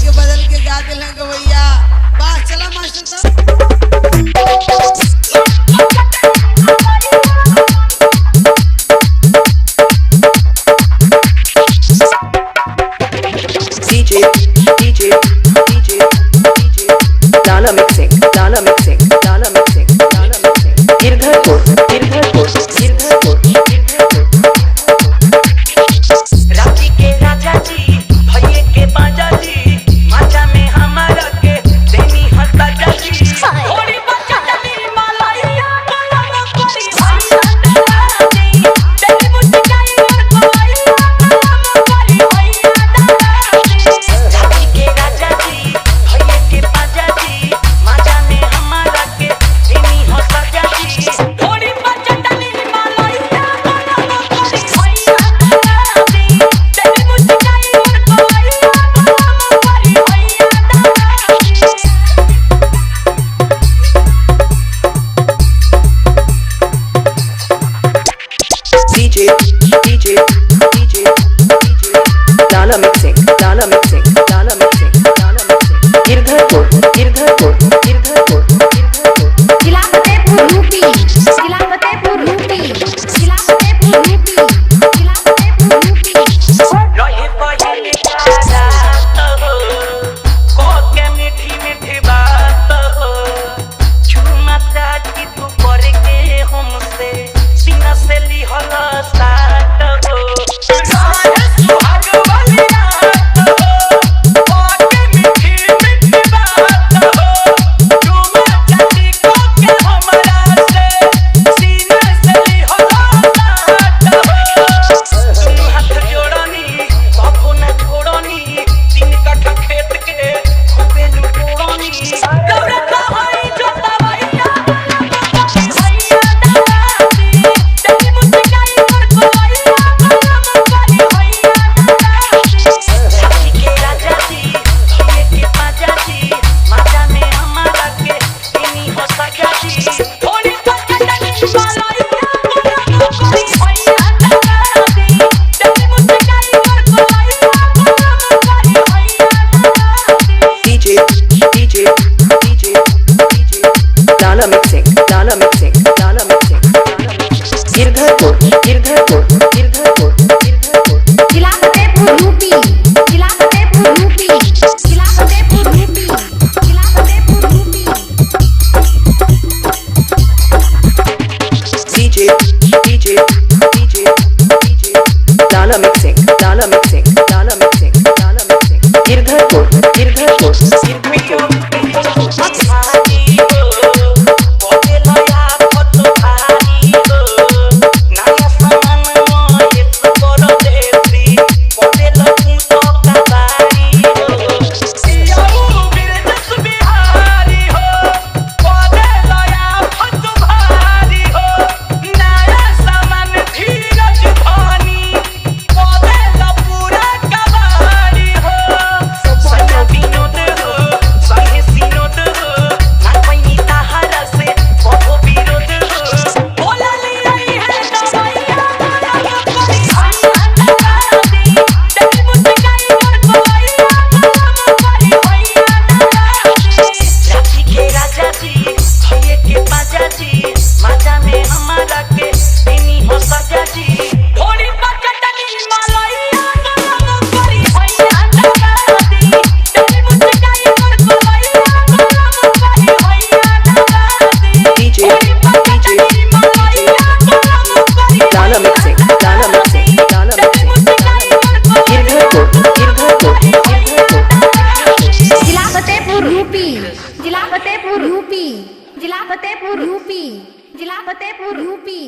के बदल के गा दिल गवैया। वाह चला master Dana mixing, Dana mixing, Dana mixing, Dana mixing. Girdharpur, Girdharpur, Girdharpur, Girdharpur. Ranchi के राजा जी, भैये के बाजा जी, माचा में हमारा के देनी हंसा जी। थोड़ी बच्चा डली मालाइया, माला कोरी भैया डला दी, तेरी मुस्काई और कोलाइया, माला कोरी भैया डला दी। रांची के राजा जी, भैये के बाजा जी, माचा में हमारा के देनी हंसा जी। थोड़ी बच्चा डली मालाइया, माला कोरी भैया डला दी, तेरी मुस्काई और कोलाइया, माला कोरी भैया डला दी। DJ, Dana mixing, Dana mixing, Dana mixing, Dana mixing. Girdharpur, Girdharpur, Girdharpur, Girdharpur. जिला फतेहपुर यूपी, जिला फतेहपुर यूपी, जिला फतेहपुर यूपी, जिला फतेहपुर यूपी। रहे पहले का रात हो, को के मीठी मीठी बात हो, झूमा चाची तू पर के हमसे सीना से ली हला साथ हो। रहे सुहाग वाली रात हो, को के मीठी मीठी बात हो, झूमा चाची को के हमरा से सीना से ली हला साथ हो। तुम हाथ जोड़नी बाबू न छोड़नी, तीन कट्ठा खेत के खूबे लुटोड़नी। दौड़त होई जोता भैया, भैया डला दी, तेरी मुस्काई और कोलाइया, माला कोरी भैया डला दी। रांची के राजा जी, भैये के बाजा जी, माचा में हमारा के देनी हंसा जी। थोड़ी बच्चा डली मालाइया, माला कोरी भैया डला दी, तेरी मुस्काई और कोलाइया, माला कोरी भैया डला दी। DJ, Dana mixing, Dana mixing, Dana mixing, Dana mixing. Girdharpur, Girdharpur, Girdharpur, Girdharpur. जिला फतेहपुर यूपी, जिला फतेहपुर यूपी, जिला फतेहपुर यूपी, जिला Fatehpur UP. DJ, Dana mixing, Dana mixing, Dana mixing, Dana mixing. Girdharpur, Girdharpur, Girdharpur. Dana mixing, Dana mixing, Dana mixing, Girdharpur, Girdharpur, Girdharpur. जिला Fatehpur UP, जिला Fatehpur UP, जिला Fatehpur UP, जिला Fatehpur UP.